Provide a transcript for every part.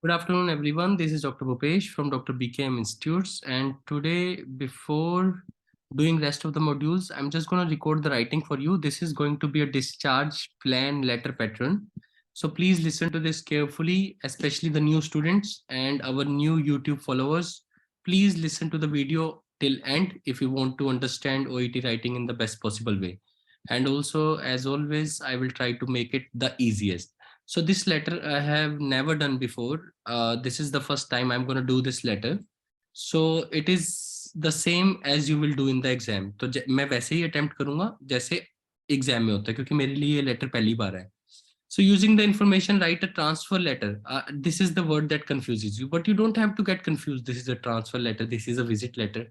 Good afternoon, everyone. This is Dr. Bhupesh from Dr. BKM Institutes. And today, before doing rest of the modules, I'm just going to record the writing for you. This is going to be a discharge plan letter pattern. So please listen to this carefully, especially the new students and our new YouTube followers. Please listen to the video till end if you want to understand OET writing in the best possible way. And also, as always, I will try to make it the easiest. So this letter I have never done before. This is the first time I'm going to do this letter. So it is the same as you will do in the exam. तो मैं वैसे ही attempt करूंगा जैसे exam में होता है क्योंकि मेरे लिए ये लेटर पहली बार है. So using the information, write a transfer letter. This is the word that confuses you, but you don't have to get confused. This is a transfer letter. This is a visit letter.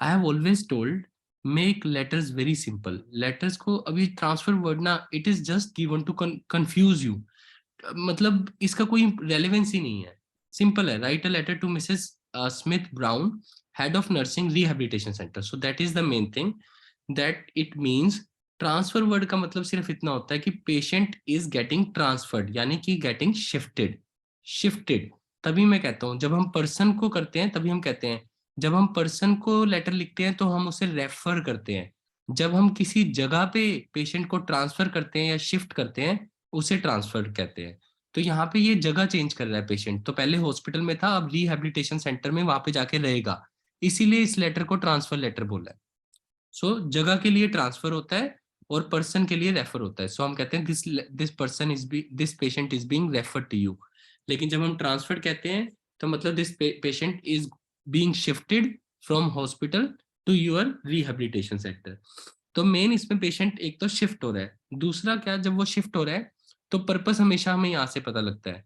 I have always told make letters very simple. Letters को अभी transfer word ना it is just given to confuse you. मतलब इसका कोई relevance ही नहीं है. Simple है. Write a letter to Mrs Smith Brown, head of nursing rehabilitation centre. So that is the main thing that it means. Transfer word का मतलब सिर्फ इतना होता है कि पेशेंट इज गेटिंग ट्रांसफर्ड, यानी कि गेटिंग शिफ्टेड. शिफ्टेड तभी मैं कहता हूं, जब हम पर्सन को करते हैं तभी हम कहते हैं. जब हम पर्सन को लेटर लिखते हैं तो हम उसे रेफर करते हैं. जब हम किसी जगह पे पेशेंट को ट्रांसफर करते हैं या शिफ्ट करते हैं उसे ट्रांसफर कहते हैं. तो यहाँ पे ये जगह चेंज कर रहा है पेशेंट. तो पहले हॉस्पिटल में था, अब रिहेबिलिटेशन सेंटर में वहां पे जाके रहेगा. इसीलिए इस लेटर को ट्रांसफर लेटर बोला है. सो जगह के लिए ट्रांसफर होता है और पर्सन के लिए रेफर होता है. सो हम कहते हैं this patient is being referred to you. लेकिन जब हम ट्रांसफर कहते हैं तो मतलब this patient is being shifted from hospital to your rehabilitation centre. तो मेन इसमें पेशेंट एक तो शिफ्ट हो रहा है. दूसरा क्या, जब वो शिफ्ट हो रहा है तो पर्पस हमेशा हमें यहाँ से पता लगता है.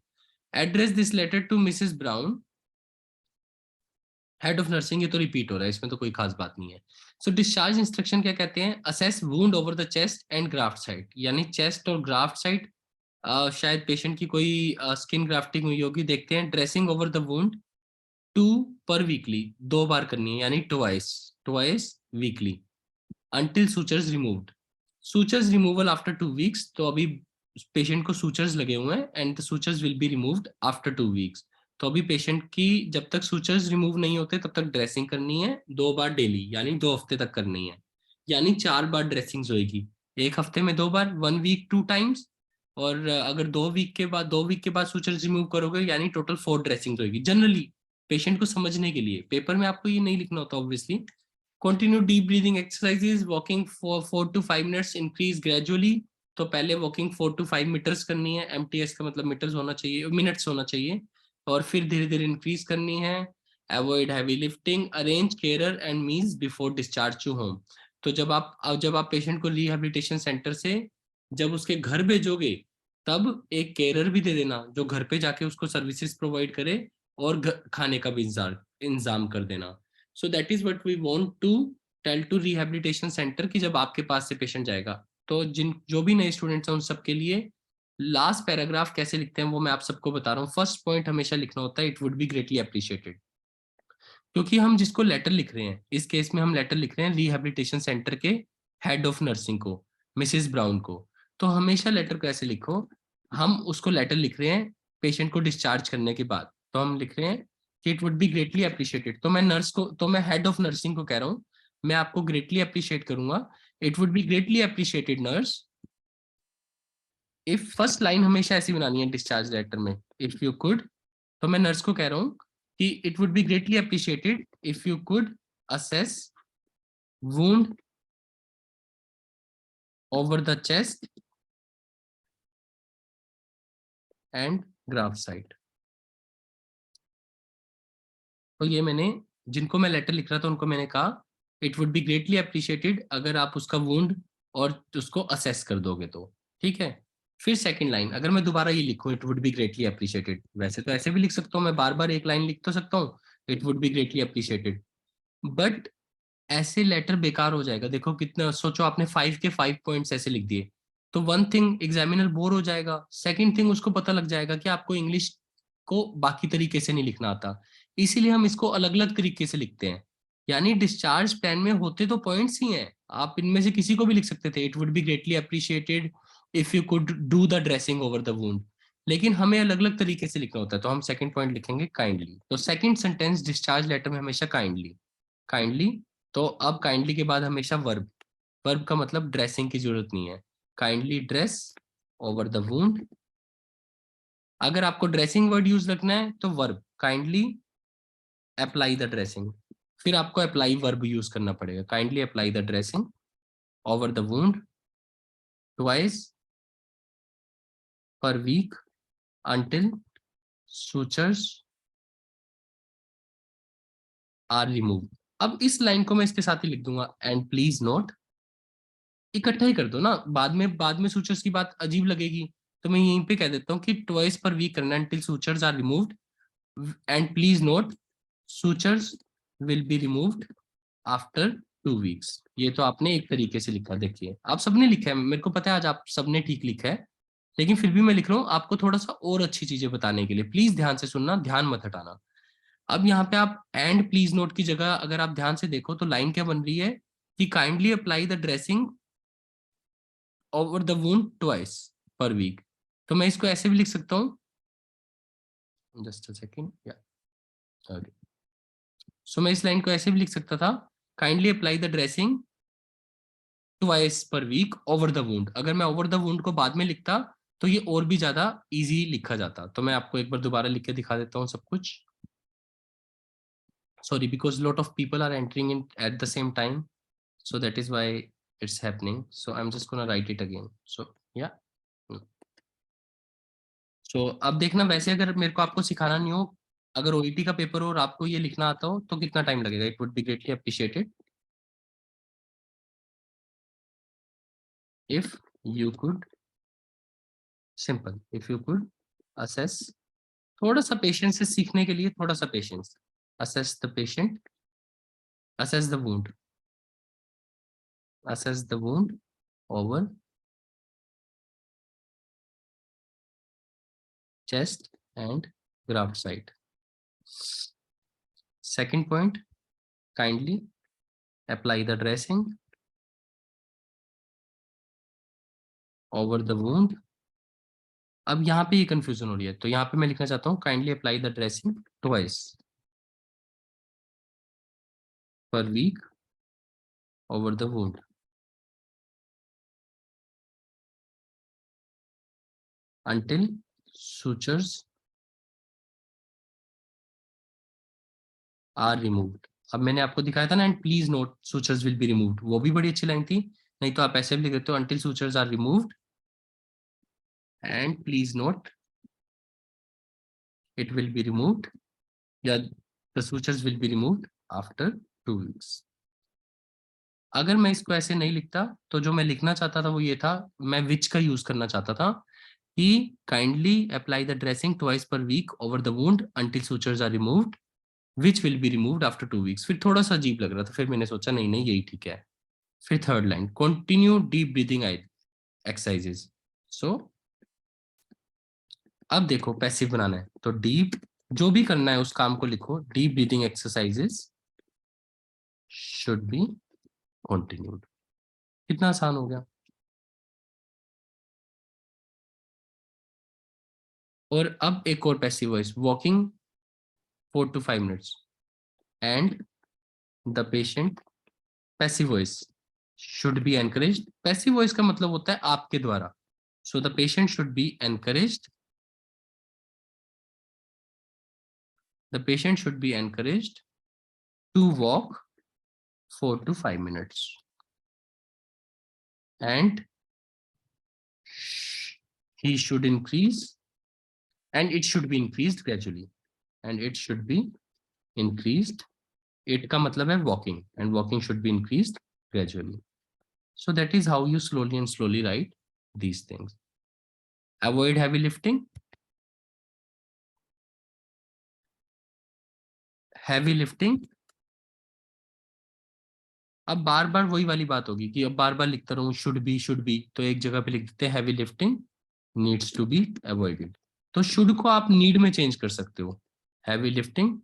Address this letter to Mrs Brown, head of nursing. ये तो रिपीट हो रहा है, इसमें तो कोई खास बात नहीं है. सो डिस्चार्ज इंस्ट्रक्शन क्या कहते हैं? Assess wound over the chest and graft site, यानी चेस्ट और ग्राफ्ट साइट. शायद पेशेंट की कोई स्किन ग्राफ्टिंग हुई होगी, देखते हैं. ड्रेसिंग ओवर द वुंड 2 पर वीकली, 2 बार करनी है, यानी twice twice weekly. Until sutures removed. Sutures removal after 2 weeks. तो अभी पेशेंट को सूचर्स लगे हुए हैं and the sutures will be removed after 2 weeks. तो अभी पेशेंट की जब तक सूचर्स रिमूव नहीं होते तब तक ड्रेसिंग करनी है 2 बार डेली, यानी 2 हफ्ते तक करनी है. यानी 4 बार ड्रेसिंग होएगी एक हफ्ते में, 2 बार, 1 वीक 2 टाइम्स. और अगर 2 वीक के बाद सूचर्स रिमूव करोगे यानी टोटल 4 ड्रेसिंग होएगी. जनरली पेशेंट को समझने के लिए, पेपर में आपको ये नहीं लिखना होता obviously. Continue deep breathing exercises. Walking for 4 to 5 minutes. Increase gradually. तो पहले वॉकिंग 4 to 5 मीटर्स करनी है. MTS का मतलब मीटर्स होना चाहिए, मिनट्स होना चाहिए. और फिर धीरे धीरे इंक्रीज करनी है. Avoid heavy lifting. Arrange care and meals before discharge to home. तो जब आप पेशेंट को रिहेबिलिटेशन सेंटर से जब उसके घर भेजोगे तब एक केयरर भी दे देना जो घर पे जाके उसको सर्विसेज प्रोवाइड करे और खाने का भी इंतजाम कर देना. So that is what we want to tell to rehabilitation centre कि जब आपके पास से पेशेंट जाएगा. तो जो भी नए स्टूडेंट्स हैं उन सबके लिए लास्ट पैराग्राफ कैसे लिखते हैं वो मैं आप सबको बता रहा हूँ. फर्स्ट पॉइंट हमेशा लिखना होता है it would be greatly appreciated. क्योंकि हम जिसको लेटर लिख रहे हैं, इस केस में हम लेटर लिख रहे हैं रिहेबिलिटेशन सेंटर के हेड ऑफ नर्सिंग को, मिसेस ब्राउन को. तो हमेशा लेटर को ऐसे लिखो. हम उसको लेटर लिख रहे हैं पेशेंट को डिस्चार्ज करने के बाद, तो हम लिख रहे हैं कि it would be greatly appreciated. तो मैं हेड ऑफ नर्सिंग को कह रहा हूँ मैं आपको ग्रेटली अप्रिशिएट करूंगा. It would be greatly appreciated nurse if. First line हमेशा ऐसी बनानी है डिस्चार्ज लेटर में, इफ यू कुड. तो मैं नर्स को कह रहा हूँ कि it would be greatly appreciated if you could assess wound over the chest and graft site. तो ये मैंने जिनको मैं लेटर लिख रहा था उनको मैंने कहा it would be greatly appreciated अगर आप उसका वुंड और उसको असेस कर दोगे तो. ठीक है. फिर सेकंड लाइन अगर मैं दोबारा ये लिखूं it would be greatly appreciated, वैसे तो ऐसे भी लिख सकता हूँ मैं, बार बार एक लाइन लिख तो सकता हूँ it would be greatly appreciated. But ऐसे लेटर बेकार हो जाएगा. देखो कितना, सोचो आपने 5 के 5 पॉइंट्स ऐसे लिख दिए तो वन थिंग एग्जामिनर बोर हो जाएगा. सेकंड थिंग उसको पता लग जाएगा कि आपको इंग्लिश को बाकी तरीके से नहीं लिखना आता. इसीलिए हम इसको अलग अलग तरीके से लिखते हैं. यानी डिस्चार्ज प्लान में होते तो पॉइंट्स ही हैं, आप इनमें से किसी को भी लिख सकते थे. It would be greatly appreciated if you could do the dressing over the wound. लेकिन हमें अलग अलग तरीके से लिखना होता है, तो हम सेकंड पॉइंट लिखेंगे काइंडली। तो सेकंड सेंटेंस डिस्चार्ज लेटर में हमेशा काइंडली, काइंडली। तो अब काइंडली के बाद हमेशा वर्ब, वर्ब का मतलब ड्रेसिंग की जरूरत नहीं है, kindly dress over the wound. अगर आपको ड्रेसिंग वर्ड यूज रखना है तो verb kindly apply the dressing, फिर आपको अप्लाई वर्ब यूज करना पड़ेगा, kindly apply the dressing over the wound twice per week until sutures are removed। अब इस लाइन को मैं इसके साथ ही लिख दूंगा, एंड प्लीज नोट, इकट्ठा ही कर दो ना, बाद में सूचर्स की बात अजीब लगेगी, तो मैं यहीं पे कह देता हूँ कि ट्वाइस पर वीक करना, until sutures are removed and please note sutures will be removed after 2 weeks। ये तो आपने एक तरीके से लिखा, देखिए आप सबने लिखा है, मेरे को पता है आज आप सबने ठीक लिखा है, लेकिन फिर भी मैं लिख रहा हूँ आपको थोड़ा सा और अच्छी चीजें बताने के लिए, प्लीज ध्यान से सुनना, ध्यान मत हटाना। अब यहाँ पे आप एंड प्लीज नोट की जगह अगर आप ध्यान से देखो तो लाइन क्या बन रही है कि kindly apply the dressing over the wound twice per week. तो मैं इसको ऐसे भी लिख सकता हूँ, जस्ट अ सेकेंड, या ओके। सो मैं इस लाइन को ऐसे भी लिख सकता था, kindly apply the dressing twice per week over the wound. अगर मैं ओवर द वुंड को बाद में लिखता तो ये और भी ज्यादा इजी लिखा जाता। तो मैं आपको एक बार दोबारा लिख के दिखा देता हूँ सब कुछ। Sorry, because lot of people are entering in at the same time, so that is why it's happening. So I'm just gonna write it again. So yeah, so अब देखना, वैसे अगर मेरे को आपको सिखाना नहीं हो, अगर ओईटी का पेपर हो और आपको ये लिखना आता हो तो कितना टाइम लगेगा, it would be greatly appreciated if you could, simple, if you could assess, थोड़ा सा पेशेंस से सीखने के लिए, थोड़ा सा patience, assess the patient, assess the wound, assess the wound over chest and graft site। Second point, kindly apply the dressing over the wound। अब यहाँ पे ये कंफ्यूजन हो रही है, तो यहाँ पे मैं लिखना चाहता हूँ kindly apply the dressing twice per week over the wound until sutures are removed। अब मैंने आपको दिखाया था ना, and please note sutures will be removed, वो भी बड़ी अच्छी लाइन थी। नहीं तो आप ऐसे भी लिख देते हो until sutures are removed and please note it will be removed, या the sutures will be removed after 2 weeks। अगर मैं इसको ऐसे नहीं लिखता तो जो मैं लिखना चाहता था वो ये था, मैं विच का यूज करना चाहता था कि kindly apply the dressing twice per week over the wound until sutures are removed which will be removed after 2 weeks। फिर थोड़ा सा अजीब लग रहा था, फिर मैंने सोचा नहीं नहीं यही ठीक है। फिर third line, continue deep breathing exercises. So अब देखो पैसिव बनाना है तो डीप, जो भी करना है उस काम को लिखो, deep breathing exercises should be continued. कितना आसान हो गया। और अब एक और passive voice, walking 4 to 5 minutes and the patient, passive voice should be encouraged. Passive voice का मतलब होता है आपके द्वारा, so the patient should be encouraged, the patient should be encouraged to walk 4 to 5 minutes and he should increase, and it should be increased gradually, and it should be increased, it का मतलब है walking, and walking should be increased gradually। So that is how you slowly write these things। Avoid heavy lifting, heavy lifting। अब बार बार वही वाली बात होगी कि अब बार बार लिखता रहूं शुड बी, तो एक जगह पे लिख देते हैं heavy lifting needs to be avoided. तो शुड को आप नीड में चेंज कर सकते हो, heavy lifting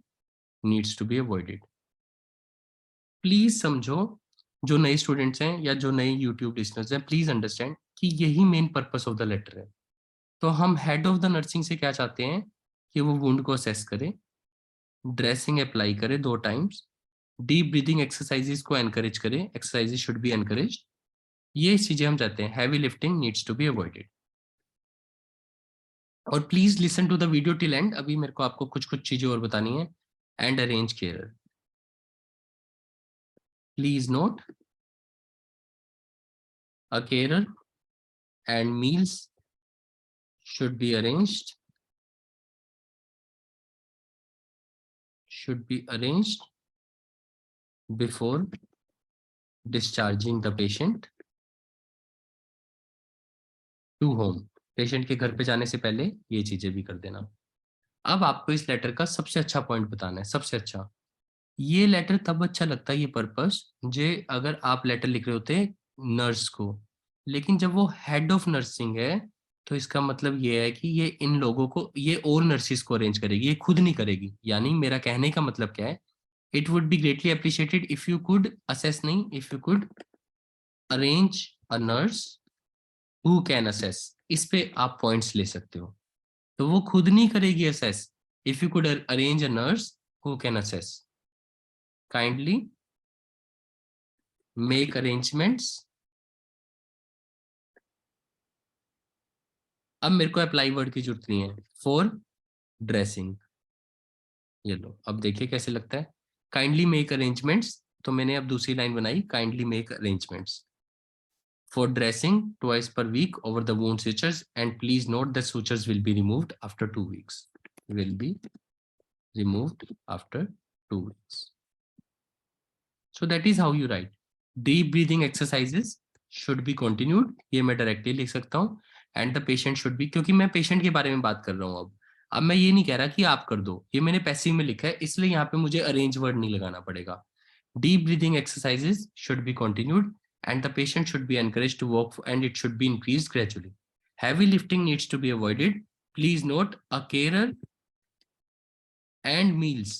needs to be avoided. Please समझो, जो नए स्टूडेंट्स हैं या जो नए यूट्यूब लिसनर्स हैं, प्लीज अंडरस्टैंड कि यही main purpose of the letter है। तो हम हेड ऑफ द नर्सिंग से क्या चाहते हैं कि वो वुंड को असेस करे, ड्रेसिंग अप्लाई करे 2 टाइम्स, डीप ब्रीदिंग एक्सरसाइजेस को एनकरेज करे, एक्सरसाइजेस शुड बी एनकरेज। ये चीजें हम चाहते हैं। Heavy lifting needs to be avoided. और please listen to the video till end. अभी मेरे को आपको कुछ कुछ चीजें और बतानी है। And arrange care, please note a carer and meals should be arranged before discharging the patient to home। Patient के घर पे जाने से पहले ये चीजें भी कर देना। अब आपको इस लेटर का सबसे अच्छा पॉइंट बताना है, सबसे अच्छा। ये लेटर तब अच्छा लगता है, ये पर्पस, जे अगर आप लेटर लिख रहे होते नर्स को, लेकिन जब वो हेड ऑफ नर्सिंग है तो इसका मतलब ये है कि ये इन लोगों को, ये और नर्सिस को अरेंज करेगी, ये खुद नहीं करेगी। यानी मेरा कहने का मतलब क्या है, it would be greatly appreciated if you could assess, नहीं, if you could arrange a nurse who can assess. इस पे आप पॉइंट्स ले सकते हो। तो वो खुद नहीं करेगी assess. If you could arrange a nurse who can assess, kindly make arrangements. अब मेरे को अप्लाई वर्ड की जरूरत नहीं है, फॉर ड्रेसिंग। ये लो, अब देखिए कैसे लगता है। काइंडली मेक अरेंजमेंट्स, तो मैंने अब दूसरी लाइन बनाई, kindly make arrangements for dressing twice per week over the wound sutures, and please note that sutures will be removed after 2 weeks, will be removed after 2 weeks। So that is how you write। Deep breathing exercises should be continued, ये मैं directly लिख सकता हूँ। And the patient should B, क्योंकि मैं patient के बारे में बात कर रहा हूँ अब मैं ये नहीं कह रहा कि आप कर दो, ये मैंने पैसिव में लिखा है, इसलिए यहाँ पे मुझे अरेंज वर्ड नहीं लगाना पड़ेगा। Deep breathing exercises should be continued and the patient should be encouraged to walk and it should be increased gradually। Heavy lifting needs to be avoided। Please note a carer and meals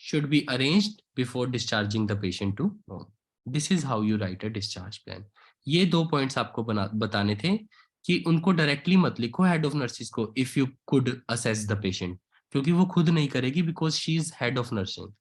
should be arranged before discharging the patient to home। This is how you write a discharge plan। ये 2 points आपको बताने थे कि उनको directly मत लिखो head of nurses को, if you could assess the patient, क्योंकि वो खुद नहीं करेगी because she is head of nursing.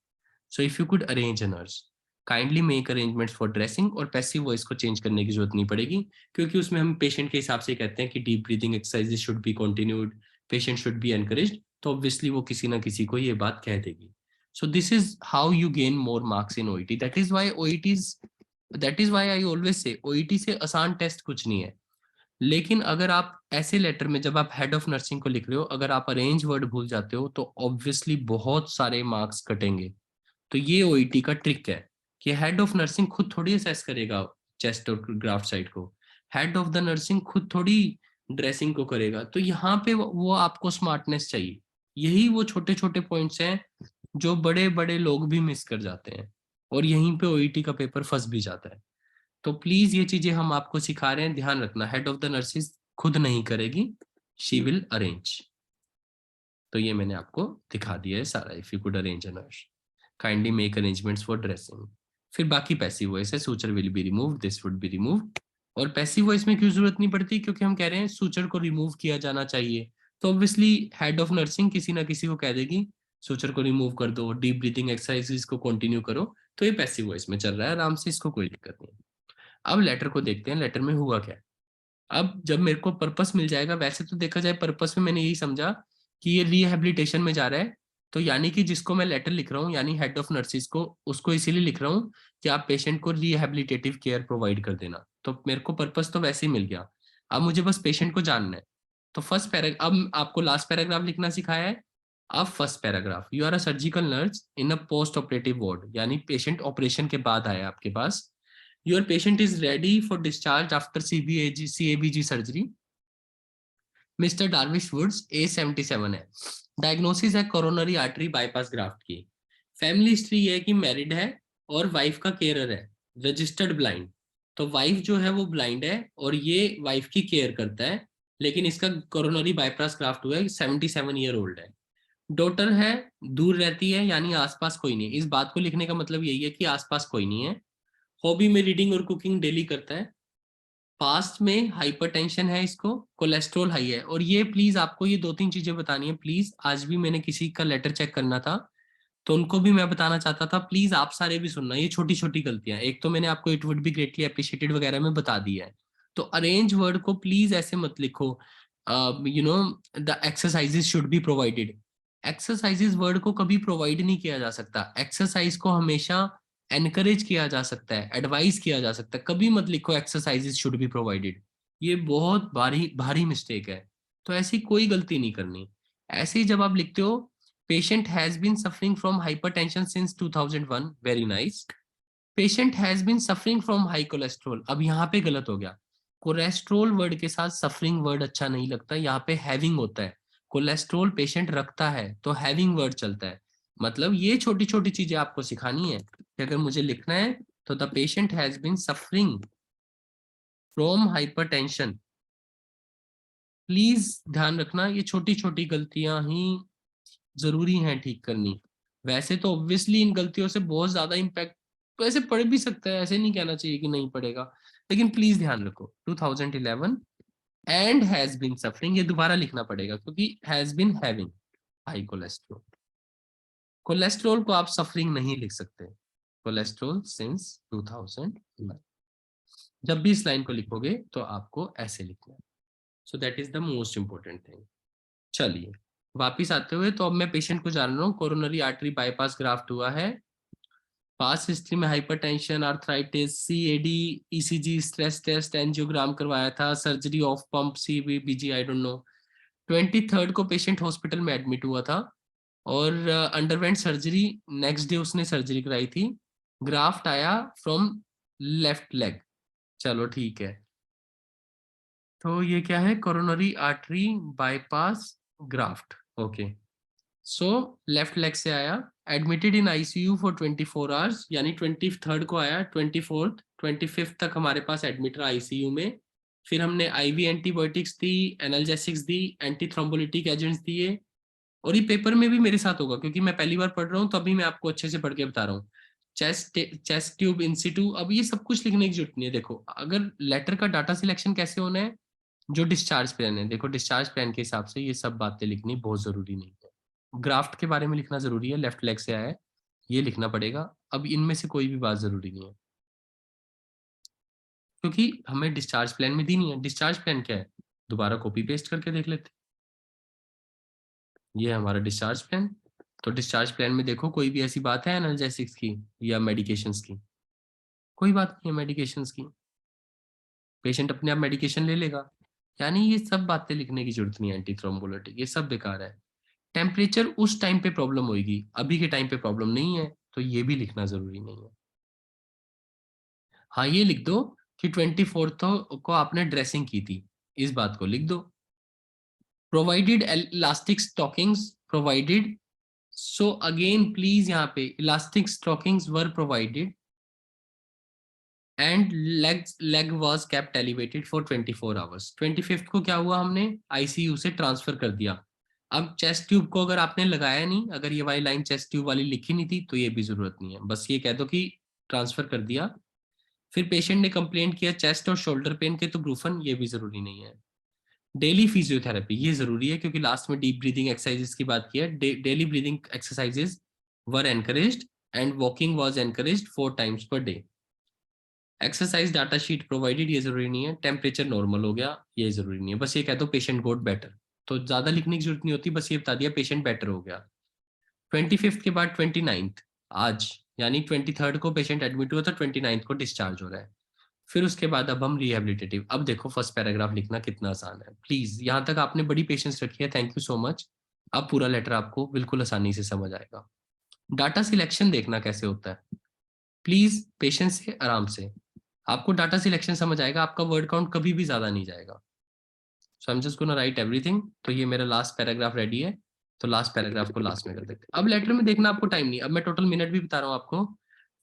So if you could arrange a nurse, kindly make arrangements for dressing. और पैसिव वॉइस को चेंज करने की जरूरत नहीं पड़ेगी, क्योंकि उसमें हम पेशेंट के हिसाब से कहते हैं कि deep breathing exercises should be continued, patient should be encouraged, तो ऑब्वियसली वो किसी ना किसी को ये बात कह देगी। सो this is how you gain more marks in OET. That is why I always say OET से आसान टेस्ट कुछ नहीं है। लेकिन अगर आप ऐसे लेटर में जब आप हेड ऑफ नर्सिंग को लिख रहे हो, अगर आप अरेंज वर्ड भूल जाते हो तो ऑब्वियसली बहुत सारे मार्क्स कटेंगे। तो ये ओईटी का ट्रिक है कि हेड ऑफ नर्सिंग खुद थोड़ी असेस करेगा चेस्ट और ग्राफ्ट साइड को, हेड ऑफ द नर्सिंग खुद थोड़ी ड्रेसिंग को करेगा। तो यहाँ पे वो आपको स्मार्टनेस चाहिए। यही वो छोटे छोटे पॉइंट्स हैं जो बड़े बड़े लोग भी मिस कर जाते हैं, और यहीं पे ओईटी का पेपर फंस भी जाता है। तो प्लीज ये चीजें हम आपको सिखा रहे हैं, ध्यान रखना। हेड ऑफ द नर्सिस खुद नहीं करेगी, शी विल अरेंज। तो ये मैंने आपको दिखा दिया है सारा। If you could arrange a nurse, kindly make arrangements for dressing. फिर बाकी पैसिव वॉइस है, suture will be remove, this would be remove. और पैसिव वॉइस में क्यों जरूरत नहीं पड़ती, क्योंकि हम कह रहे हैं सूचर को रिमूव किया जाना चाहिए। तो ऑब्वियसली हेड ऑफ नर्सिंग किसी ना किसी को कह देगी सूचर को रिमूव कर दो, डीप ब्रीथिंग एक्सरसाइजेस को कंटिन्यू करो। तो ये पैसिव वॉइस में चल रहा है आराम से, इसको कोई दिक्कत नहीं। अब लेटर को देखते हैं, लेटर में हुआ क्या। अब जब मेरे को पर्पस मिल जाएगा, वैसे तो देखा जाए पर्पस में मैंने यही समझा कि ये रिहेबिलिटेशन में जा रहा है। तो यानी कि जिसको मैं लेटर लिख रहा हूँ, यानी हेड ऑफ नर्सिस को, उसको इसीलिए लिख रहा हूँ कि आप पेशेंट को रिहेबिलिटेटिव केयर प्रोवाइड कर देना। तो मेरे को पर्पस तो वैसे ही मिल गया। अब मुझे बस पेशेंट को जानना है। तो फर्स्ट पैराग्राफ, अब आपको लास्ट पैराग्राफ लिखना सिखाया है। अब first paragraph, you are a surgical nurse in a post operative ward, यानी पेशेंट ऑपरेशन के बाद आया आपके पास। Your patient is ready for discharge after CABG surgery। Mister Darwish Woods, age 77 है। डायग्नोसिस है कोरोनरी आर्टरी बाईपास ग्राफ्ट की। Family history ये है कि मैरिड है और वाइफ का केयरर है, रजिस्टर्ड ब्लाइंड। तो वाइफ जो है वो ब्लाइंड है और ये वाइफ की केयर करता है, लेकिन इसका कोरोनरी बाईपास ग्राफ्ट हुआ है, 77 ईयर ओल्ड है। डॉटर है, दूर रहती है, यानी आसपास कोई नहीं। इस बात को लिखने का मतलब यही है कि आसपास कोई नहीं है। हॉबी में रीडिंग और कुकिंग डेली करता है। पास्ट में हाइपरटेंशन है, इसको कोलेस्ट्रॉल हाई है। और ये प्लीज आपको ये 2-3 चीजें बतानी है प्लीज। आज भी मैंने किसी का लेटर चेक करना था तो उनको भी मैं बताना चाहता था, प्लीज आप सारे भी सुनना। ये छोटी छोटी गलतियां, एक तो मैंने आपको it would be greatly appreciated वगैरह में बता दिया है। तो अरेंज वर्ड को प्लीज ऐसे मत लिखो, you know the exercises should be provided. Exercises word को कभी प्रोवाइड नहीं किया जा सकता। एक्सरसाइज को हमेशा एनकरेज किया जा सकता है, एडवाइस किया जा सकता है। कभी मत लिखो एक्सरसाइजेस शुड बी प्रोवाइडेड, ये बहुत भारी भारी मिस्टेक है। तो ऐसी कोई गलती नहीं करनी। ऐसे ही जब आप लिखते हो patient has been suffering from hypertension since 2001, very nice. Patient has been suffering from high cholesterol, अब यहाँ पे गलत हो गया। कोलेस्ट्रोल वर्ड के साथ सफरिंग वर्ड अच्छा नहीं लगता, यहाँ पे हैविंग होता है। कोलेस्ट्रोल पेशेंट रखता है तो हैविंग वर्ड चलता है। मतलब ये छोटी छोटी चीजें आपको सिखानी है कि अगर मुझे लिखना है तो the patient has been suffering from hypertension. Please ध्यान रखना, ये छोटी छोटी गलतियां ही जरूरी है ठीक करनी। वैसे तो ऑब्वियसली इन गलतियों से बहुत ज्यादा इम्पैक्ट तो ऐसे पड़ भी सकता है, ऐसे नहीं कहना चाहिए कि नहीं पड़ेगा, लेकिन प्लीज ध्यान रखो 2011 एंड हैज बीन सफरिंग, ये दोबारा लिखना पड़ेगा क्योंकि has been having high cholesterol. Cholesterol को आप सफरिंग नहीं लिख सकते। कोलेस्ट्रोल सिंस 2011, जब भी इस लाइन को लिखोगे तो आपको ऐसे लिखना है। सो that is the most important thing. चलिए वापिस आते हुए, तो अब मैं पेशेंट को जान रहा हूँ, कोरोनरी आर्टरी बाईपास ग्राफ्ट हुआ है, पास्ट हिस्ट्री में hypertension, arthritis, CAD, ECG, stress test, angiogram करवाया था, surgery off pump, CBBG, I don't know. 23rd को पेशेंट हॉस्पिटल में एडमिट हुआ था और अंडरवेंट सर्जरी, नेक्स्ट डे उसने सर्जरी कराई थी। ग्राफ्ट आया फ्रॉम लेफ्ट लेग। चलो ठीक है, तो ये क्या है, coronary artery bypass graft. Okay, so left leg से आया, admitted in ICU for 24 hours, यानी 23rd को आया, 24th 25th तक हमारे पास एडमिट रहा आईसीयू में। फिर हमने आईवी एंटीबायोटिक्स दी, एनाल्जेसिक्स दी, एंटी थ्रोम्बोलिटिक एजेंट्स दिए। और ये पेपर में भी मेरे साथ होगा क्योंकि मैं पहली बार पढ़ रहा हूँ, तो अभी मैं आपको अच्छे से पढ़ के बता रहा हूँ। चेस्ट ट्यूब इंसिटू, अब ये सब कुछ लिखने की जरूरत नहीं है। देखो अगर लेटर का डाटा सिलेक्शन कैसे होना है, जो डिस्चार्ज प्लान है, देखो डिस्चार्ज प्लान के हिसाब से ये सब बातें लिखनी बहुत जरूरी नहीं है। ग्राफ्ट के बारे में लिखना जरूरी है, लेफ्ट लेग से आया है, ये लिखना पड़ेगा। अब इनमें से कोई भी बात जरूरी नहीं है क्योंकि हमें डिस्चार्ज प्लान में दी नहीं है। डिस्चार्ज प्लान क्या है, दोबारा कॉपी पेस्ट करके देख लेते। ये है हमारा डिस्चार्ज प्लान। तो डिस्चार्ज प्लान में देखो कोई भी ऐसी बात है एनाल्जेसिक्स की या मेडिकेशंस की, कोई बात नहीं है मेडिकेशंस की, पेशेंट अपने आप मेडिकेशन ले लेगा। यानी ये सब बातें लिखने की जरूरत नहीं है, एंटी थ्रोम्बोलिटिक ये सब बेकार है। टेम्परेचर उस टाइम पे प्रॉब्लम होगी, अभी के टाइम पे प्रॉब्लम नहीं है, तो ये भी लिखना जरूरी नहीं है। हाँ ये लिख दो कि 24th को आपने ड्रेसिंग की थी, इस बात को लिख दो। Provided elastic stockings provided, so again please यहाँ पे elastic stockings were provided and leg was kept elevated for 24 hours. 25th को क्या हुआ, हमने आईसीयू से ट्रांसफर कर दिया। अब चेस्ट ट्यूब को अगर आपने लगाया नहीं, अगर ये वाली लाइन चेस्ट ट्यूब वाली लिखी नहीं थी तो ये भी जरूरत नहीं है, बस ये कह दो कि ट्रांसफर कर दिया। फिर पेशेंट ने कंप्लेंट किया चेस्ट और शोल्डर पेन के, तो ब्रूफन, ये भी जरूरी नहीं है। डेली फिजियोथेरेपी ये जरूरी है क्योंकि लास्ट में डीप ब्रीदिंग एक्सरसाइजेस की बात की है। Daily breathing exercises were encouraged and walking was encouraged 4 times per day। Exercise data sheet provided, ये जरूरी नहीं है। टेम्परेचर नॉर्मल हो गया, ये जरूरी नहीं है, बस ये कह दो पेशेंट गोट बेटर। तो ज्यादा लिखने की जरूरत नहीं होती, बस ये बता दिया पेशेंट बेटर हो गया। 25th के बाद 29th, आज यानी 23rd को पेशेंट एडमिट हुआ था, 29th को डिस्चार्ज हो रहा है। फिर उसके बाद अब हम रिहेबिलिटेटिव, अब देखो फर्स्ट पैराग्राफ लिखना कितना आसान है। प्लीज यहाँ तक आपने बड़ी पेशेंस रखी है, थैंक यू सो मच। अब पूरा लेटर आपको बिल्कुल आसानी से समझ आएगा। डाटा सिलेक्शन देखना कैसे होता है, प्लीज पेशेंस से, आराम से। आपको डाटा सिलेक्शन समझ आएगा, आपका वर्ड काउंट कभी भी ज्यादा नहीं जाएगा। So I am just gonna write everything. तो ये मेरा लास्ट पैराग्राफ रेडी है, तो लास्ट पैराग्राफ को लास्ट में कर देते हैं। अब लेटर में देखना आपको टाइम नहीं, अब मैं टोटल मिनट भी बता रहा हूँ आपको,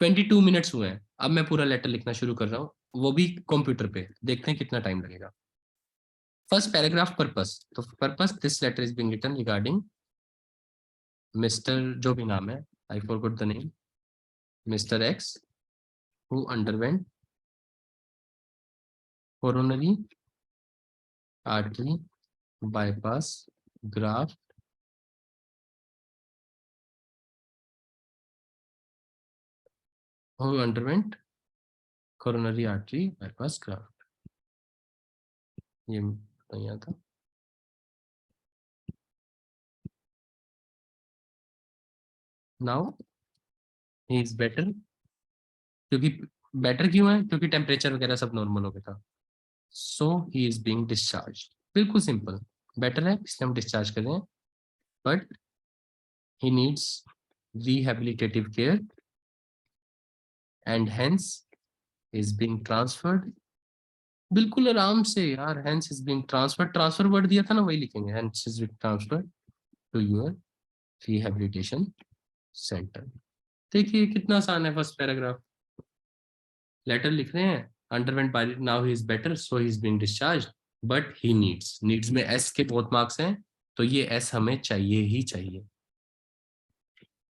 22 मिनट्स हुए हैं। अब मैं पूरा लेटर लिखना शुरू कर रहा हूँ, वो भी कंप्यूटर पे, देखते हैं कितना टाइम लगेगा। First paragraph, purpose. तो purpose, this letter is being written regarding mister, जो भी नाम है, I forgot the name, mister X, who underwent coronary artery bypass graft who underwent coronary artery bypass graft. ये नहीं आता. Now he is better. क्योंकि better क्यों है? क्योंकि टेम्परेचर वगैरह सब नॉर्मल हो गया था. सो ही इज बीइंग डिस्चार्ज. बिल्कुल सिंपल. बेटर है इसलिए हम डिस्चार्ज कर रहे हैं. But he needs rehabilitative care and hence is being transferred. बिल्कुल आराम से यार. hence is being transferred. Transfer word दिया था ना, वही लिखेंगे. hence is being transferred to your rehabilitation center. देखिए कितना आसान है. फर्स्ट पैराग्राफ लेटर लिख रहे हैं. Underwent by now he is better so he is being discharge but he needs में एस के बहुत मार्क्स हैं तो ये एस हमें चाहिए ही चाहिए.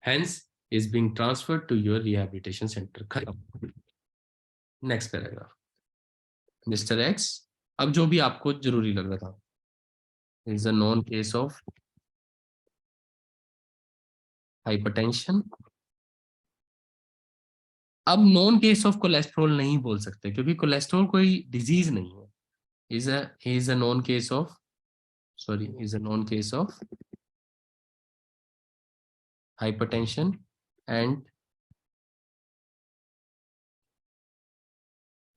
hence is being transferred to your rehabilitation center. Next paragraph. Mister x, अब जो भी आपको जरूरी लग रहा था, is a non case of hypertension. अब नॉन केस ऑफ कोलेस्ट्रॉल नहीं बोल सकते क्योंकि कोलेस्ट्रॉल कोई डिजीज नहीं है. Is a non case of is a known case of hypertension and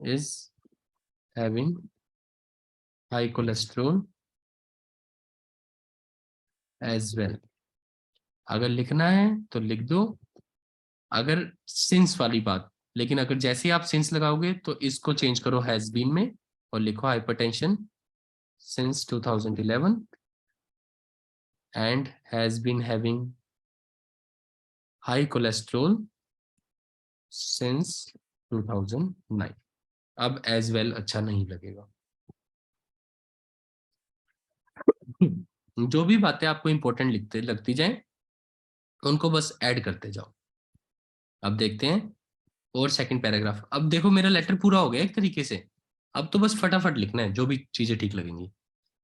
is having high cholesterol as well. अगर लिखना है तो लिख दो अगर सिंस वाली बात. लेकिन अगर जैसे ही आप सिंस लगाओगे तो इसको चेंज करो हैज बीन में और लिखो hypertension since 2011 and has been having high cholesterol since 2009. अब as well अच्छा नहीं लगेगा. जो भी बातें आपको इंपॉर्टेंट लिखते लगती जाए उनको बस ऐड करते जाओ. अब देखते हैं और सेकंड पैराग्राफ. अब देखो मेरा लेटर पूरा हो गया एक तरीके से. अब तो बस फटाफट लिखना है जो भी चीजें ठीक लगेंगी.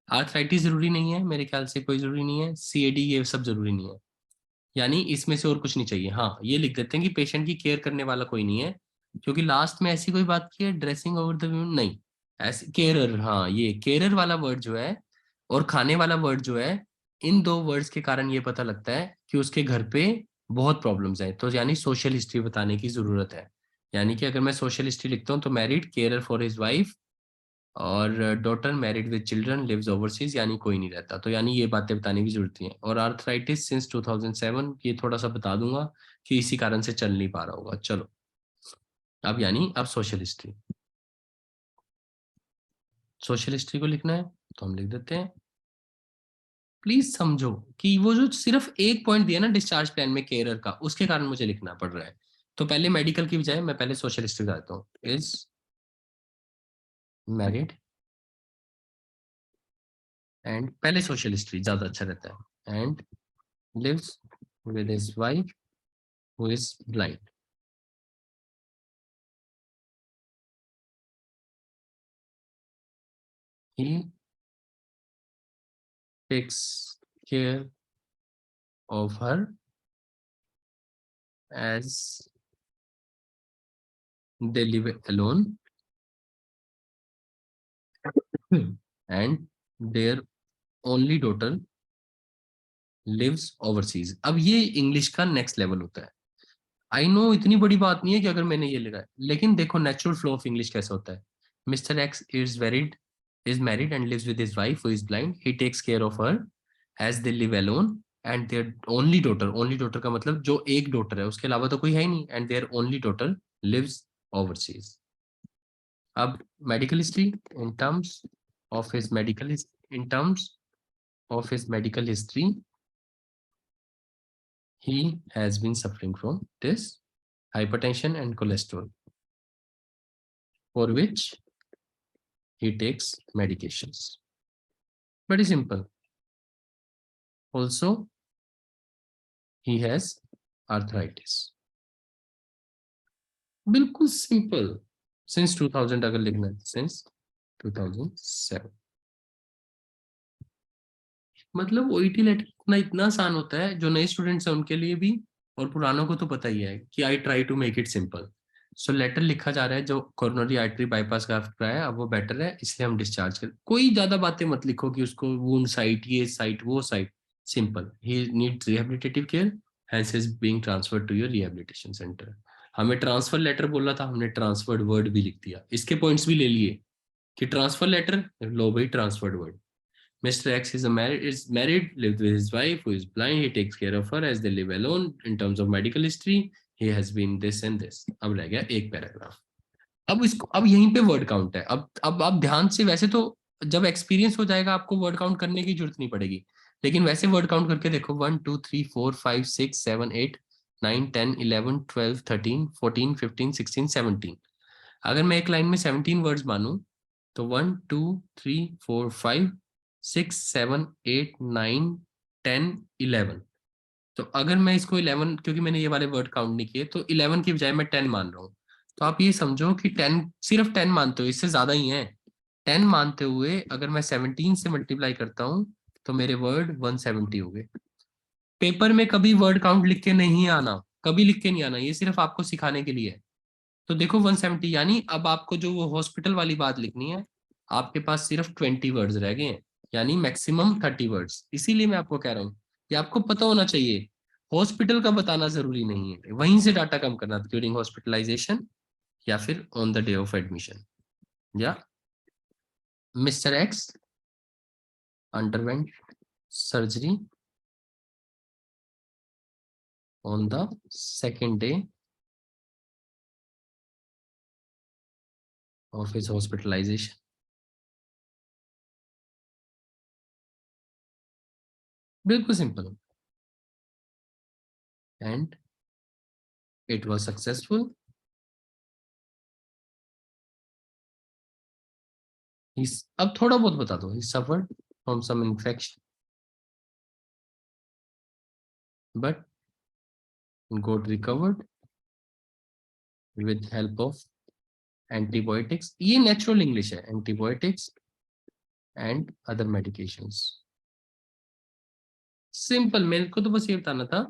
आर्थराइटिस जरूरी नहीं है मेरे ख्याल से. कोई जरूरी नहीं है. सीएडी ये सब जरूरी नहीं है. यानी इसमें से और कुछ नहीं चाहिए. हाँ ये लिख देते हैं कि पेशेंट की केयर करने वाला कोई नहीं है क्योंकि लास्ट में ऐसी कोई बात की है ड्रेसिंग ओवर द वूंड नहीं. ऐसे केयरर. हाँ ये केयरर वाला वर्ड जो है और खाने वाला वर्ड जो है इन दो वर्ड्स के कारण ये पता लगता है कि उसके घर पे बहुत प्रॉब्लम्स हैं. तो यानी सोशल हिस्ट्री बताने की जरूरत है. यानी कि अगर मैं सोशल हिस्ट्री लिखता हूँ तो married, carer for his wife और daughter married with children lives overseas यानी कोई नहीं रहता. तो यानी ये बातें बताने की जरूरत है. और आर्थराइटिस सिंस 2007 ये थोड़ा सा बता दूंगा कि इसी कारण से चल नहीं पा रहा होगा. चलो अब यानी अब सोशल हिस्ट्री. सोशल हिस्ट्री को लिखना है तो हम लिख देते हैं. प्लीज समझो कि वो जो सिर्फ एक पॉइंट दिया ना डिस्चार्ज प्लान में केयरर का उसके कारण मुझे लिखना पड़ रहा है. तो पहले मेडिकल की बजाय मैं पहले सोशल हिस्ट्री बताता हूँ. इज मैरिड एंड पहले सोशल हिस्ट्री ज्यादा अच्छा रहता है. And lives with his wife who is blind. He takes care of her as they live alone and their only daughter lives overseas. अब ये इंग्लिश का नेक्स्ट लेवल होता है. आई नो इतनी बड़ी बात नहीं है कि अगर मैंने ये लिखा है लेकिन देखो नेचुरल फ्लो ऑफ इंग्लिश कैसा होता है. Mister X is married and lives with his wife who is blind. He takes care of her as they live alone and their only daughter का मतलब जो एक डॉटर है उसके अलावा तो कोई है ही नहीं. And their only daughter lives overseas. अब medical history in terms of his medical history he has been suffering from this hypertension and cholesterol for which he takes medications. Very simple. Also he has arthritis. बिल्कुल simple. Since 2000 अगर लिखना है since 2007। मतलब OET letter लिखना इतना आसान होता है, जो नए स्टूडेंट्स हैं उनके लिए भी, और पुरानों को तो पता ही है कि I try to make it simple. So letter लिखा जा रहा है जो कोरोनरी आर्टरी बाईपास ग्राफ्ट का है, अब वो बेटर है, इसलिए हम डिस्चार्ज कर। कोई ज्यादा बातें मत लिखो कि उसको वुंड साइट, ये साइट, वो site. Simple, he needs rehabilitative care, hence is being transferred to your rehabilitation centre. हमें ट्रांसफर लेटर बोला था, हमने ट्रांसफर्ड वर्ड भी लिख दिया, इसके पॉइंट्स भी ले लिए कि ट्रांसफर लेटर लो भाई, transferred word. Mr. X is married, lives with his wife who is blind. He takes care of her as they live alone. In terms of medical history, he has been this and this. अब रह गया एक paragraph. अब इसको, अब यहीं पे word count है। अब आप ध्यान से, वैसे तो जब एक्सपीरियंस हो जाएगा आपको वर्ड काउंट करने की जरूरत नहीं पड़ेगी, लेकिन वैसे वर्ड काउंट करके देखो, 1 2 3 4 5 6 7 8 9 10 11 12 13 14 15 16 17। अगर मैं एक लाइन में 17 वर्ड्स मानूं तो 1 2 3 4 5 6 7 8 9 10 11। तो अगर मैं इसको 11, क्योंकि मैंने ये वाले वर्ड काउंट नहीं किए, तो 11 की बजाय मैं 10 मान रहा हूँ। तो आप ये समझो कि 10, सिर्फ 10 मानते हो, इससे ज्यादा ही है। 10 मानते हुए अगर मैं 17 से मल्टीप्लाई करता हूँ तो मेरे वर्ड 170 हो गए। पेपर में कभी वर्ड काउंट लिख के नहीं आना, कभी लिख के नहीं आना, ये सिर्फ आपको सिखाने के लिए है। तो देखो 170, यानी अब आपको जो वो हॉस्पिटल वाली बात लिखनी है, आपके पास सिर्फ 20 वर्ड्स रह गए हैं, यानी मैक्सिमम 30 वर्ड्स। इसीलिए मैं आपको कह रहा हूँ कि आपको पता होना चाहिए, हॉस्पिटल का बताना जरूरी नहीं है, वहीं से डाटा कम करना, ड्यूरिंग हॉस्पिटलाइजेशन या फिर on the day of admission. या mister X underwent surgery on the second day of his hospitalisation. बिल्कुल simple. And it was successful. अब थोड़ा बहुत बता दो, he suffered from some infection but got recovered with help of antibiotics। ये natural English है, antibiotics and other medications. Simple, मेरे को तो बस ये बताना था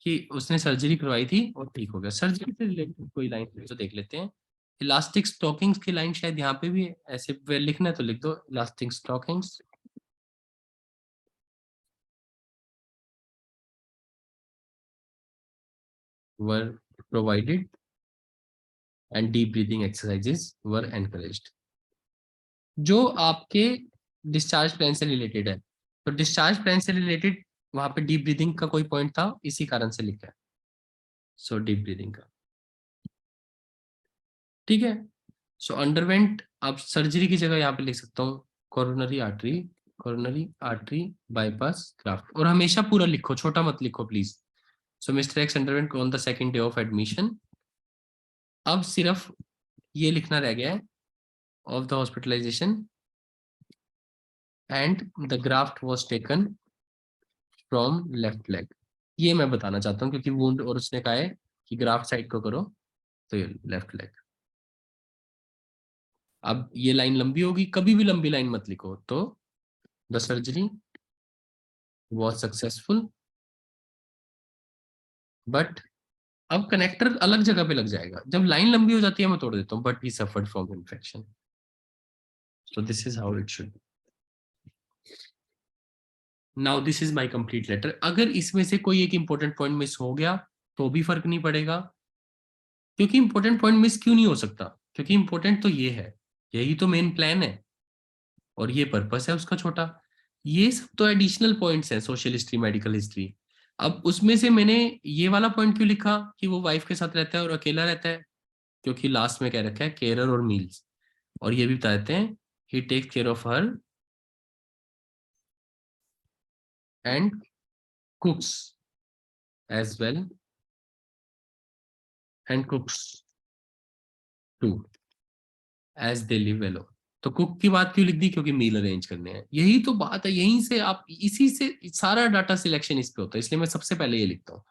कि उसने सर्जरी करवाई थी और ठीक हो गया। सर्जरी से रिलेटेड कोई लाइन तो देख लेते हैं। इलास्टिक स्टॉकिंग्स की लाइन शायद यहाँ पे भी है, ऐसे लिखना है तो लिख दो, elastic stockings were provided and deep breathing exercises were encouraged। जो आपके डिस्चार्ज प्लान से रिलेटेड है, तो डिस्चार्ज प्लान से रिलेटेड वहां पे डीप ब्रीदिंग का कोई पॉइंट था, इसी कारण से लिखा है। सो डीप ब्रीदिंग का, ठीक है। सो अंडरवेंट, आप सर्जरी की जगह यहाँ पे लिख सकता हूँ coronary artery, coronary artery bypass graft, और हमेशा पूरा लिखो, छोटा मत लिखो please. So mister X underwent on the second day of admission. अब सिर्फ ये लिखना रह गया है, of the hospitalisation and the graft was taken from left leg. ये मैं बताना चाहता हूँ क्योंकि वुंड, और उसने कहा है कि ग्राफ्ट साइड को करो, तो ये लेफ्ट लेग। अब ये लाइन लंबी होगी, कभी भी लंबी लाइन मत लिखो। तो the surgery was successful but, अब कनेक्टर अलग जगह पे लग जाएगा, जब लाइन लंबी हो जाती है मैं तोड़ देता हूँ, but he suffered from infection. So this is how it should. Now this is my complete letter. अगर इसमें से कोई एक इंपॉर्टेंट पॉइंट मिस हो गया तो भी फर्क नहीं पड़ेगा, क्योंकि इंपॉर्टेंट पॉइंट मिस क्यों नहीं हो सकता, क्योंकि इंपॉर्टेंट तो ये है, यही तो मेन प्लान है, और ये पर्पस है उसका छोटा। ये सब तो एडिशनल पॉइंट्स हैं, सोशल हिस्ट्री, मेडिकल हिस्ट्री। अब उसमें से मैंने ये वाला पॉइंट क्यों लिखा कि वो वाइफ के साथ रहता है और अकेला रहता है, क्योंकि लास्ट में कह रखा है केयरर और मील्स, और ये भी बता देते हैं he takes care of her and cooks as well and cooks too as they live alone. तो कुक की बात क्यों लिख दी, क्योंकि मील अरेंज करने हैं, यही तो बात है। यहीं से आप, इसी से सारा डाटा सिलेक्शन इस पे होता है, इसलिए मैं सबसे पहले ये लिखता हूँ।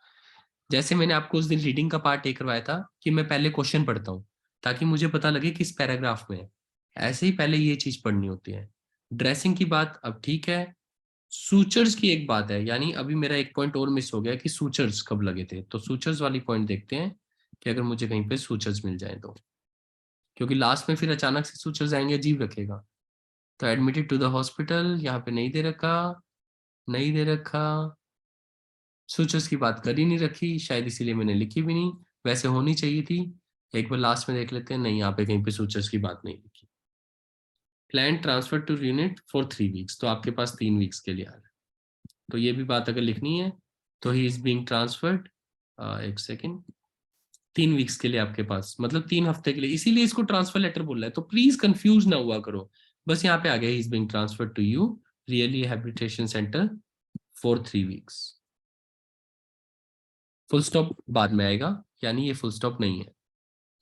जैसे मैंने आपको उस दिन रीडिंग का पार्ट एक करवाया था कि मैं पहले क्वेश्चन पढ़ता हूँ ताकि मुझे पता लगे किस पैराग्राफ में है, ऐसे ही पहले ये चीज पढ़नी होती है। ड्रेसिंग की बात अब ठीक है। सूचर्स की एक बात है, यानी अभी मेरा एक पॉइंट और मिस हो गया कि सूचर्स कब लगे थे, तो सूचर्स वाली पॉइंट देखते हैं कि अगर मुझे कहीं पे सूचर्स मिल जाए तो, क्योंकि लास्ट में फिर अचानक से सूचर्स आएंगे, अजीब रखेगा। तो एडमिटेड टू द हॉस्पिटल यहाँ पे नहीं दे रखा, नहीं दे रखा। सूचर्स की बात कर ही नहीं रखी, शायद इसीलिए मैंने लिखी भी नहीं, वैसे होनी चाहिए थी। एक बार लास्ट में देख लेते हैं, नहीं यहाँ पे कहीं पे सूचर्स की बात नहीं लिखी। Plan transfer to unit for 3 weeks, तो आपके पास 3 वीक्स के लिए आ रहा है। तो ये भी बात अगर लिखनी है तो ही इज बीइंग ट्रांसफर्ड, एक सेकेंड, 3 वीक्स के लिए आपके पास, मतलब 3 हफ्ते के लिए, इसीलिए इसको ट्रांसफर लेटर बोल रहा है, तो प्लीज कंफ्यूज ना हुआ करो। बस यहाँ पे आ गया, he is being transferred to you rehabilitation centre for 3 weeks. Full stop बाद में आएगा, यानी ये फुल स्टॉप नहीं है।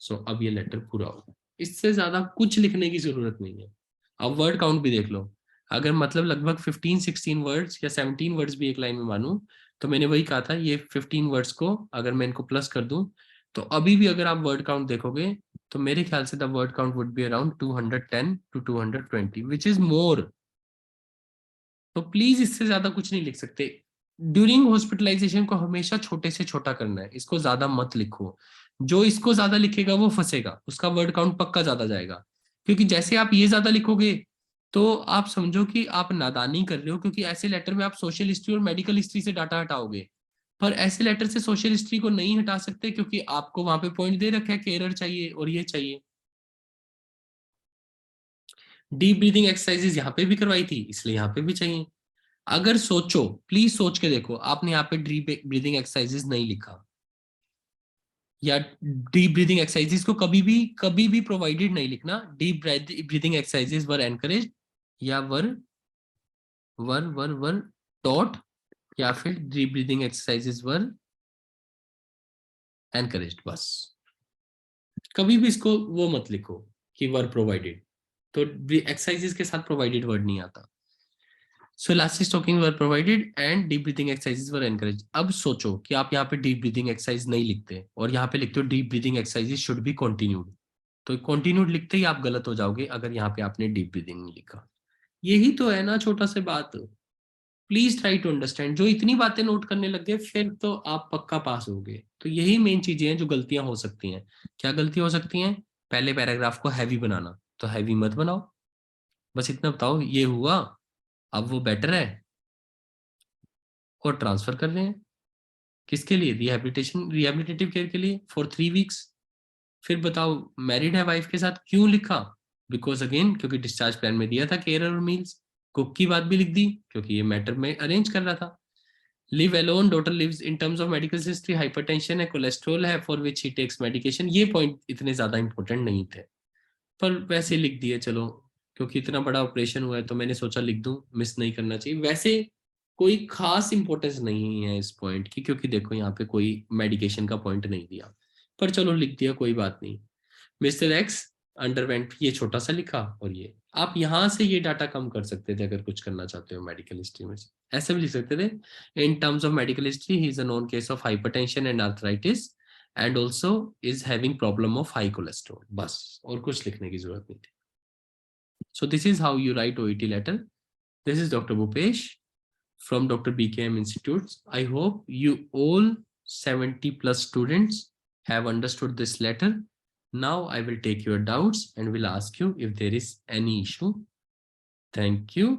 सो अब ये लेटर पूरा होगा, इससे ज्यादा कुछ लिखने की जरूरत नहीं है। अब वर्ड काउंट भी देख लो, अगर मतलब लगभग 15-16 वर्ड्स या 17 वर्ड्स भी एक लाइन में मानूं, तो मैंने वही कहा था, ये 15 वर्ड्स को अगर मैं इनको प्लस कर दूं, तो अभी भी अगर आप वर्ड काउंट देखोगे तो मेरे ख्याल से the word count would be around 210 to 220 which is more. तो प्लीज इससे ज्यादा कुछ नहीं लिख सकते। ड्यूरिंग हॉस्पिटलाइजेशन को हमेशा छोटे से छोटा करना है, इसको ज्यादा मत लिखो। जो इसको ज्यादा लिखेगा वो फंसेगा, उसका वर्ड काउंट पक्का ज्यादा जाएगा। क्योंकि जैसे आप ये ज्यादा लिखोगे तो आप समझो कि आप नादानी कर रहे हो, क्योंकि ऐसे लेटर में आप सोशल हिस्ट्री और मेडिकल हिस्ट्री से डाटा हटाओगे। पर ऐसे लेटर से सोशल हिस्ट्री को नहीं हटा सकते, क्योंकि आपको वहां पे पॉइंट दे रखा है कि एरर चाहिए और ये चाहिए। डीप ब्रीदिंग एक्सरसाइजेज यहाँ पे भी करवाई थी, इसलिए यहाँ पे भी चाहिए। अगर सोचो, प्लीज सोच के देखो, आपने यहाँ पे डीप ब्रीदिंग एक्सरसाइजेस नहीं लिखा, या डीप ब्रीदिंग एक्सरसाइजेस को कभी भी प्रोवाइडेड नहीं लिखना, deep breathing exercises were encourage, या वर वर वर वर टॉट, या फिर deep breathing exercises were encourage, बस। कभी भी इसको वो मत लिखो कि वर प्रोवाइडेड, तो एक्सरसाइजेस के साथ प्रोवाइडेड वर्ड नहीं आता। So elastic stocking were provided and deep breathing exercises were encourage. अब सोचो कि आप यहाँ पे डीप ब्रीथिंग एक्सरसाइज नहीं लिखते और यहाँ पे लिखते हो deep breathing exercises should be continued, तो कंटिन्यूड लिखते ही आप गलत हो जाओगे अगर यहाँ पे आपने डीप ब्रीथिंग नहीं लिखा। यही तो है ना छोटा सा बात। प्लीज ट्राई टू अंडरस्टैंड, जो इतनी बातें नोट करने लग गए फिर तो आप पक्का पास होगे। तो यही मेन चीजें हैं जो गलतियां हो सकती हैं। क्या गलतियां हो सकती हैं? पहले पैराग्राफ को हैवी बनाना, तो हैवी मत बनाओ, बस इतना बताओ ये हुआ, अब वो बेटर है, और ट्रांसफर कर रहे हैं किसके लिए? रिहेबिलिटेटिव केयर के लिए फॉर 3 वीक्स। फिर बताओ मैरिड है वाइफ के साथ, क्यों लिखा? बिकॉज अगेन, क्योंकि डिस्चार्ज प्लान में दिया था केयर और मील्स। कुक की बात भी लिख दी क्योंकि ये मैटर में अरेंज कर रहा था। Live alone, daughter lives, in terms of medical history hypertension है, कोलेस्ट्रॉल है for which he takes medication. ये पॉइंट इतने ज्यादा इंपॉर्टेंट नहीं थे, पर वैसे लिख दिए चलो, क्योंकि इतना बड़ा ऑपरेशन हुआ है तो मैंने सोचा लिख दूं, मिस नहीं करना चाहिए। वैसे कोई खास इंपॉर्टेंस नहीं है इस पॉइंट की, क्योंकि देखो यहाँ पे कोई मेडिकेशन का पॉइंट नहीं दिया, पर चलो लिख दिया, कोई बात नहीं। मिस्टर एक्स अंडरवेंट, ये छोटा सा लिखा, और ये आप यहाँ से ये डाटा कम कर सकते थे अगर कुछ करना चाहते हो मेडिकल हिस्ट्री में से, ऐसे भी लिख सकते थे। इन terms of medical history he is a known case of hypertension and arthritis and also is having problem of high cholesterol, बस, और कुछ लिखने की जरूरत नहीं थी। So this is how you write OET letter. This is Dr. Bhupesh from Dr. BKM Institutes. I hope you all 70 plus students have understood this letter. Now I will take your doubts and will ask you if there is any issue. Thank you.